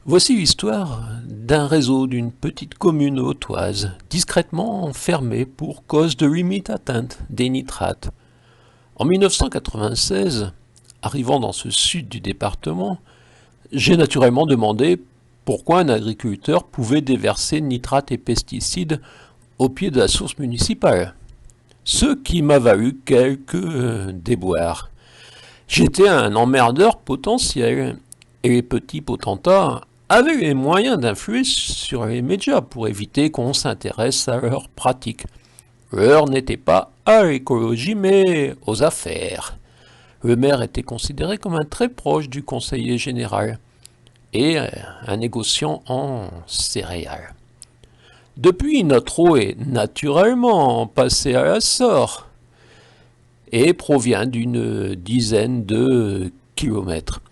Voici l'histoire d'un réseau d'une petite commune hautoise, discrètement fermé pour cause de limite atteinte des nitrates. En 1996, arrivant dans ce sud du département, j'ai naturellement demandé pourquoi un agriculteur pouvait déverser nitrates et pesticides au pied de la source municipale. Ce qui m'a valu quelques déboires. J'étais un emmerdeur potentiel, et les petits potentats avaient les moyens d'influer sur les médias pour éviter qu'on s'intéresse à leurs pratiques. L'heure n'était pas à l'écologie mais aux affaires. Le maire était considéré comme un très proche du conseiller général et un négociant en céréales. Depuis, notre eau est naturellement passée à la Sorre et provient d'une dizaine de kilomètres.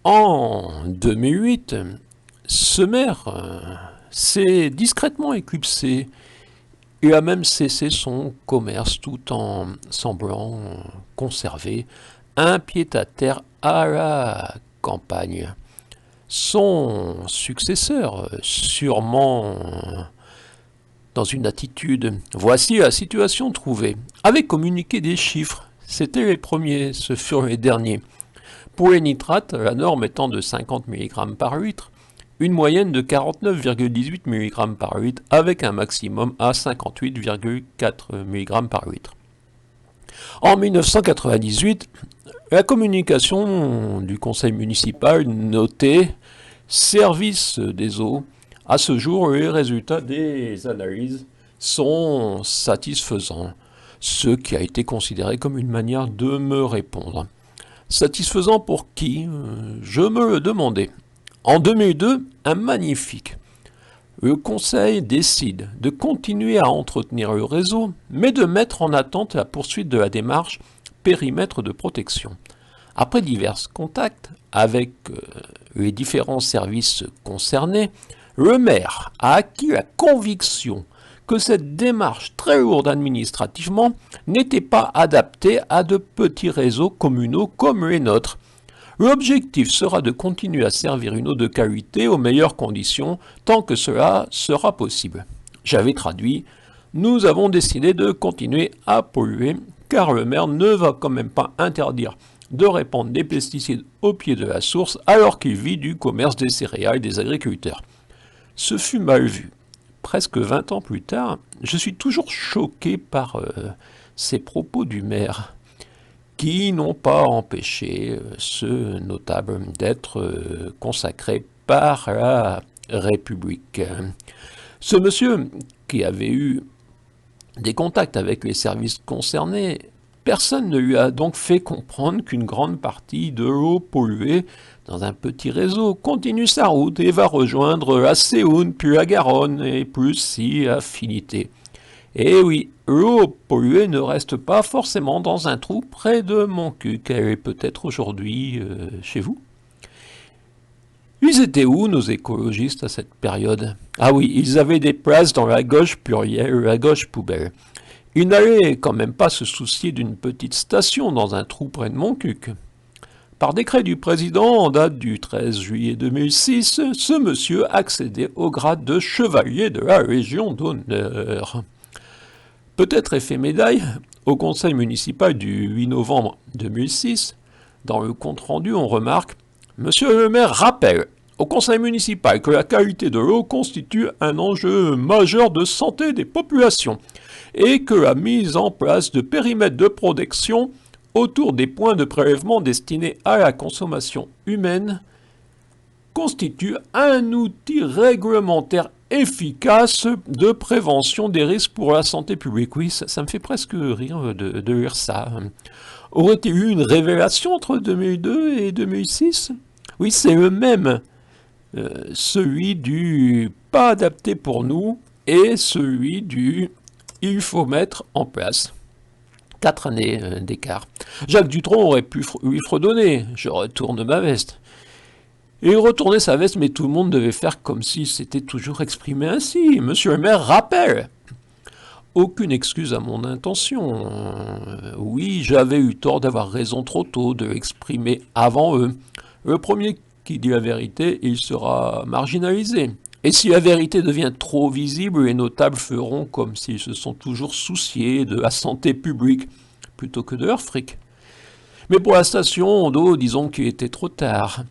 En 2008, ce maire s'est discrètement éclipsé. Il a même cessé son commerce tout en semblant conserver un pied-à-terre à la campagne. Son successeur, sûrement dans une attitude « voici la situation trouvée », avait communiqué des chiffres. C'étaient les premiers, ce furent les derniers. Pour les nitrates, la norme étant de 50 mg par litre, une moyenne de 49,18 mg par litre avec un maximum à 58,4 mg par litre. En 1998, la communication du conseil municipal notait « Service des eaux ». À ce jour, les résultats des analyses sont satisfaisants, ce qui a été considéré comme une manière de me répondre. Satisfaisant pour qui? Je me le demandais. En 2002, un magnifique. Le conseil décide de continuer à entretenir le réseau, mais de mettre en attente la poursuite de la démarche périmètre de protection. Après divers contacts avec les différents services concernés, le maire a acquis la conviction que cette démarche très lourde administrativement n'était pas adaptée à de petits réseaux communaux comme les nôtres. L'objectif sera de continuer à servir une eau de qualité aux meilleures conditions tant que cela sera possible. J'avais traduit « Nous avons décidé de continuer à polluer car le maire ne va quand même pas interdire de répandre des pesticides au pied de la source alors qu'il vit du commerce des céréales des agriculteurs. » Ce fut mal vu. Presque 20 ans plus tard, je suis toujours choqué par ces propos du maire, qui n'ont pas empêché ce notable d'être consacré par la République. Ce monsieur, qui avait eu des contacts avec les services concernés, personne ne lui a donc fait comprendre qu'une grande partie de l'eau polluée dans un petit réseau continue sa route et va rejoindre la Séoune, puis la Garonne, et plus si affinité. Et oui, l'eau polluée ne reste pas forcément dans un trou près de mon cul, qu'elle est peut-être aujourd'hui chez vous. Ils étaient où, nos écologistes, à cette période? Ah oui, ils avaient des places dans la gauche plurielle, la gauche poubelle. Ils n'allaient quand même pas se soucier d'une petite station dans un trou près de Montcuq. Par décret du président en date du 13 juillet 2006, ce monsieur accédait au grade de chevalier de la Légion d'honneur. Peut-être effet médaille, au conseil municipal du 8 novembre 2006, dans le compte-rendu on remarque « Monsieur le maire rappelle au conseil municipal que la qualité de l'eau constitue un enjeu majeur de santé des populations et que la mise en place de périmètres de protection autour des points de prélèvement destinés à la consommation humaine constitue un outil réglementaire efficace de prévention des risques pour la santé publique. » Oui, ça me fait presque rire de lire ça. Aurait-il eu une révélation entre 2002 et 2006? Oui, c'est le même. Celui du « pas adapté pour nous » et celui du « il faut mettre en place ». 4 années d'écart. Jacques Dutronc aurait pu lui fredonner « je retourne ma veste ». Et il retournait sa veste, mais tout le monde devait faire comme si c'était toujours exprimé ainsi. Monsieur le maire rappelle. Aucune excuse à mon intention. Oui, j'avais eu tort d'avoir raison trop tôt, de l'exprimer avant eux. Le premier qui dit la vérité, il sera marginalisé. Et si la vérité devient trop visible, les notables feront comme s'ils se sont toujours souciés de la santé publique, plutôt que de leur fric. Mais pour la station d'eau, disons qu'il était trop tard.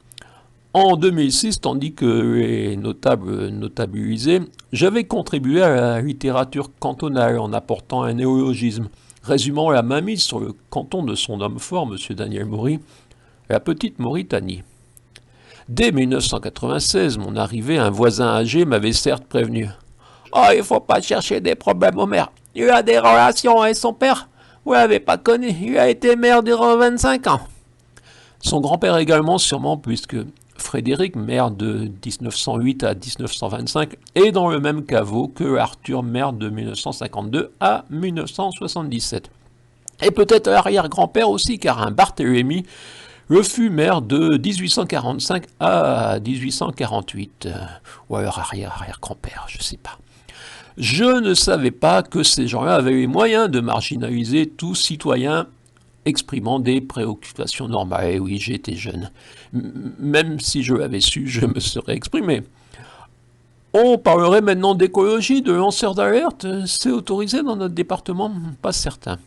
En 2006, tandis que les notables notabilisaient, j'avais contribué à la littérature cantonale en apportant un néologisme, résumant la mainmise sur le canton de son homme fort, M. Daniel Maury, la petite Mauritanie. Dès 1996, mon arrivée, un voisin âgé m'avait certes prévenu. « Oh, il faut pas chercher des problèmes au maire. Il a des relations avec son père. Vous l'avez pas connu, il a été maire durant 25 ans. » Son grand-père également, sûrement, puisque Frédéric, maire de 1908 à 1925, est dans le même caveau que Arthur, maire de 1952 à 1977. Et peut-être l'arrière-grand-père aussi, car un Barthélemy le fut maire de 1845 à 1848. Ou alors arrière-grand-père, je ne sais pas. Je ne savais pas que ces gens-là avaient les moyens de marginaliser tout citoyen exprimant des préoccupations normales. Et oui, j'étais jeune. Même si je l'avais su, je me serais exprimé. On parlerait maintenant d'écologie, de lanceurs d'alerte. C'est autorisé dans notre département? Pas certain.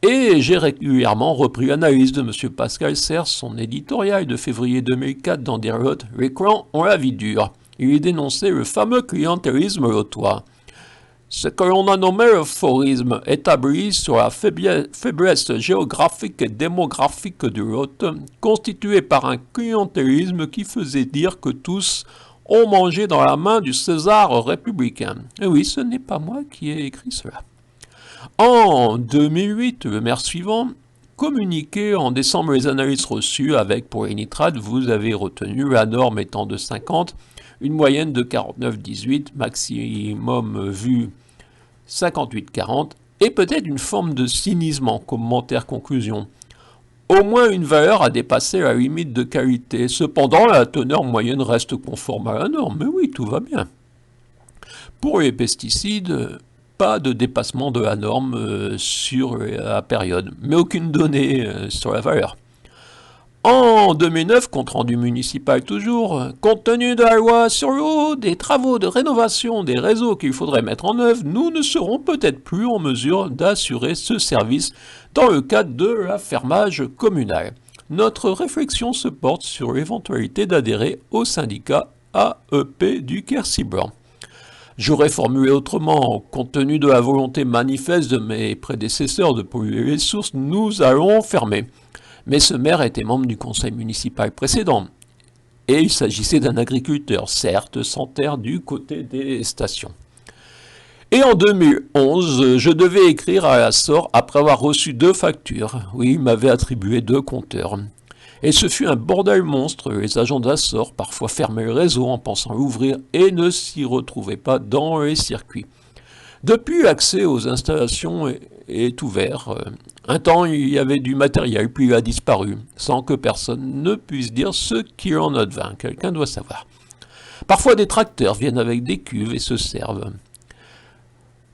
Et j'ai régulièrement repris l'analyse de M. Pascal Serres, son éditorial de février 2004 dans Der Lot. Les clans ont la vie dure. Il y dénonçait le fameux clientélisme lotois. Ce que l'on a nommé le forisme, établi sur la faiblesse géographique et démographique du Lot, constitué par un clientélisme qui faisait dire que tous ont mangé dans la main du César républicain. Et oui, ce n'est pas moi qui ai écrit cela. En 2008, le maire suivant communiquait en décembre les analyses reçues avec, pour les nitrates, vous avez retenu la norme étant de 50, une moyenne de 49,18, maximum vu 58,40, et peut-être une forme de cynisme en commentaire-conclusion. Au moins une valeur a dépassé la limite de qualité, cependant la teneur moyenne reste conforme à la norme, mais oui, tout va bien. Pour les pesticides, pas de dépassement de la norme sur la période, mais aucune donnée sur la valeur. En 2009, compte rendu municipal toujours, compte tenu de la loi sur l'eau, des travaux de rénovation des réseaux qu'il faudrait mettre en œuvre, nous ne serons peut-être plus en mesure d'assurer ce service dans le cadre de l'affermage communal. Notre réflexion se porte sur l'éventualité d'adhérer au syndicat AEP du Quercy Blanc. J'aurais formulé autrement, compte tenu de la volonté manifeste de mes prédécesseurs de polluer les sources, nous allons fermer. Mais ce maire était membre du conseil municipal précédent. Et il s'agissait d'un agriculteur, certes, sans terre du côté des stations. Et en 2011, je devais écrire à l'Assor après avoir reçu 2 factures. Oui, il m'avait attribué 2 compteurs. Et ce fut un bordel monstre, les agents d'Assor parfois fermaient le réseau en pensant l'ouvrir et ne s'y retrouvaient pas dans les circuits. Depuis, l'accès aux installations est ouvert. Un temps, il y avait du matériel, puis il a disparu, sans que personne ne puisse dire ce qu'il en advint. Quelqu'un doit savoir. Parfois, des tracteurs viennent avec des cuves et se servent.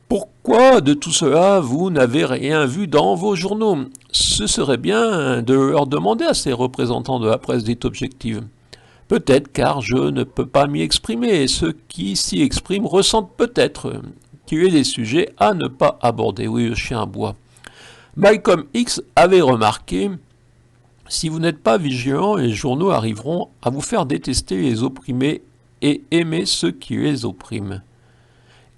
Pourquoi de tout cela vous n'avez rien vu dans vos journaux? Ce serait bien de leur demander à ces représentants de la presse dite objective. Peut-être car je ne peux pas m'y exprimer, et ceux qui s'y expriment ressentent peut-être qu'il y ait des sujets à ne pas aborder. Oui, le chien aboie. Malcolm X avait remarqué « Si vous n'êtes pas vigilant, les journaux arriveront à vous faire détester les opprimés et aimer ceux qui les oppriment. »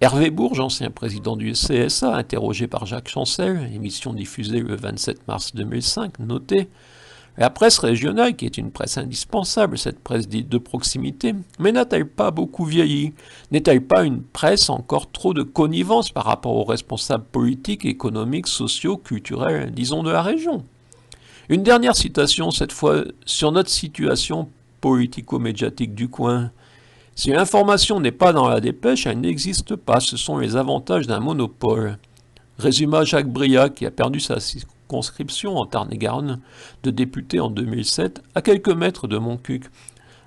Hervé Bourges, ancien président du CSA, interrogé par Jacques Chancel, émission diffusée le 27 mars 2005, notait « La presse régionale, qui est une presse indispensable, cette presse dite de proximité, mais n'a-t-elle pas beaucoup vieilli? N'est-elle pas une presse encore trop de connivence par rapport aux responsables politiques, économiques, sociaux, culturels, disons de la région ?» Une dernière citation, cette fois sur notre situation politico-médiatique du coin. Si l'information n'est pas dans la dépêche, elle n'existe pas, ce sont les avantages d'un monopole. Résuma Jacques Briat, qui a perdu sa circonscription en Tarn-et-Garonne de député en 2007, à quelques mètres de Montcuq,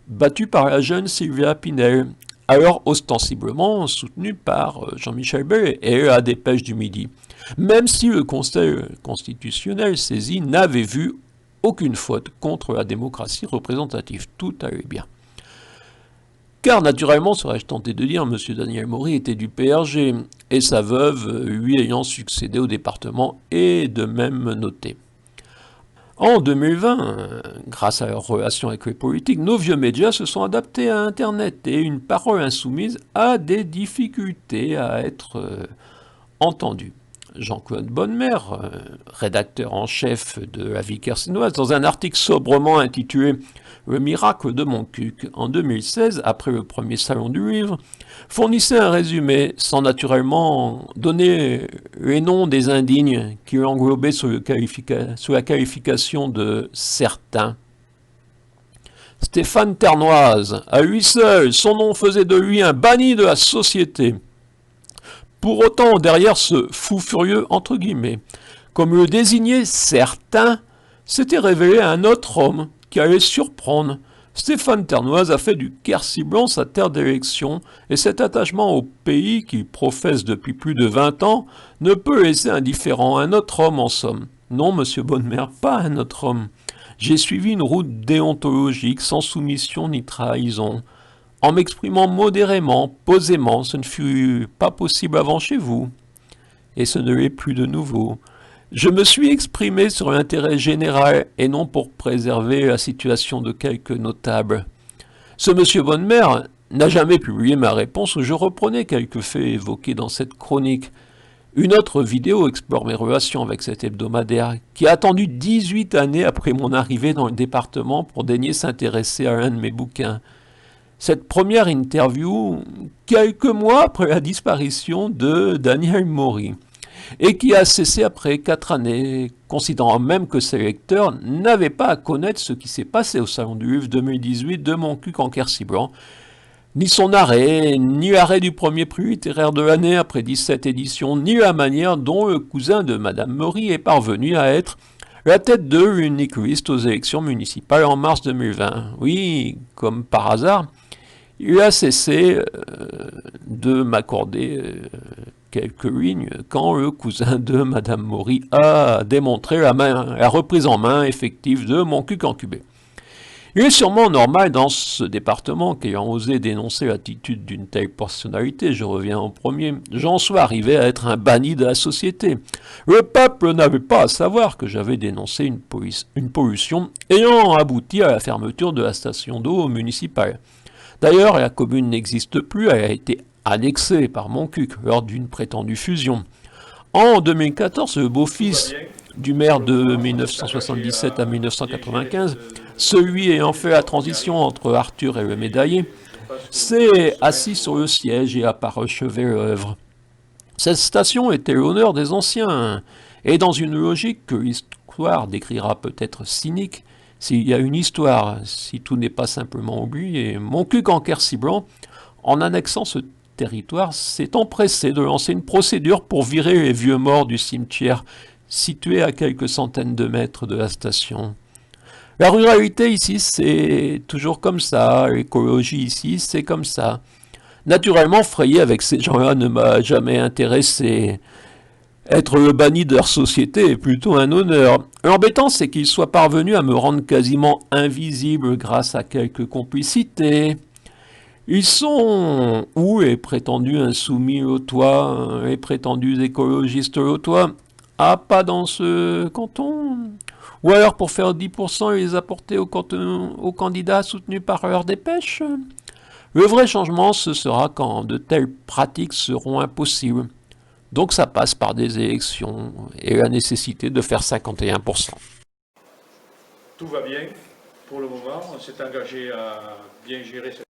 battu par la jeune Sylvia Pinel, alors ostensiblement soutenue par Jean-Michel Bel et la Dépêche du Midi, même si le Conseil constitutionnel saisi n'avait vu aucune faute contre la démocratie représentative. Tout allait bien. Car naturellement, serais-je tenté de dire, M. Daniel Maury était du PRG, et sa veuve, lui ayant succédé au département, est de même notée. En 2020, grâce à leur relation avec les politiques, nos vieux médias se sont adaptés à Internet et une parole insoumise a des difficultés à être entendue. Jean-Claude Bonnemer, rédacteur en chef de La Vie Kersinoise, dans un article sobrement intitulé « Le miracle de Montcuq » en 2016, après le premier salon du livre, fournissait un résumé sans naturellement donner les noms des indignes qui l'englobaient sous la qualification de « certains ». Stéphane Ternoise, à lui seul, son nom faisait de lui un banni de la société. Pour autant, derrière ce fou furieux, entre guillemets, comme le désignait certains, s'était révélé un autre homme qui allait surprendre. Stéphane Ternoise a fait du Quercy-Blanc sa terre d'élection, et cet attachement au pays qu'il professe depuis plus de 20 ans ne peut laisser indifférent un autre homme en somme. Non, monsieur Bonnemer, pas un autre homme. J'ai suivi une route déontologique sans soumission ni trahison. En m'exprimant modérément, posément, ce ne fut pas possible avant chez vous, et ce ne l'est plus de nouveau. Je me suis exprimé sur l'intérêt général et non pour préserver la situation de quelques notables. Ce monsieur Bonnemer n'a jamais publié ma réponse où je reprenais quelques faits évoqués dans cette chronique. Une autre vidéo explore mes relations avec cet hebdomadaire, qui a attendu 18 années après mon arrivée dans le département pour daigner s'intéresser à l'un de mes bouquins. Cette première interview, quelques mois après la disparition de Daniel Maury, et qui a cessé après 4 années, considérant même que ses lecteurs n'avaient pas à connaître ce qui s'est passé au Salon du Livre 2018 de Montcuq en Quercy-Blanc, ni son arrêt, ni l'arrêt du premier prix littéraire de l'année après 17 éditions, ni la manière dont le cousin de Madame Maury est parvenu à être la tête de l'unique liste aux élections municipales en mars 2020. Oui, comme par hasard, il a cessé de m'accorder quelques lignes quand le cousin de Madame Maury a démontré la reprise en main effective de Montcuq en Cubé. Il est sûrement normal dans ce département qu'ayant osé dénoncer l'attitude d'une telle personnalité, je reviens au premier, j'en sois arrivé à être un banni de la société. Le peuple n'avait pas à savoir que j'avais dénoncé une pollution ayant abouti à la fermeture de la station d'eau municipale. D'ailleurs, la commune n'existe plus, elle a été annexée par Montcuq lors d'une prétendue fusion. En 2014, le beau-fils du maire de 1977 à 1995, celui ayant fait la transition entre Arthur et le médaillé, s'est assis sur le siège et a parachevé l'œuvre. Cette station était l'honneur des anciens, et dans une logique que l'histoire décrira peut-être cynique, s'il y a une histoire, si tout n'est pas simplement oublié, Montcuq en Quercy-Blanc, en annexant ce territoire, s'est empressé de lancer une procédure pour virer les vieux morts du cimetière situé à quelques centaines de mètres de la station. La ruralité ici, c'est toujours comme ça, l'écologie ici, c'est comme ça. Naturellement, frayer avec ces gens-là ne m'a jamais intéressé. Être le banni de leur société est plutôt un honneur. L'embêtant, c'est qu'ils soient parvenus à me rendre quasiment invisible grâce à quelques complicités. Ils sont où les prétendus insoumis lautois, les prétendus écologistes lautois? Ah, pas dans ce canton? Ou alors pour faire 10% et les apporter aux candidats soutenus par leur dépêche? Le vrai changement, ce sera quand de telles pratiques seront impossibles. Donc ça passe par des élections et la nécessité de faire 51%. Tout va bien pour le moment, on s'est engagé à bien gérer cette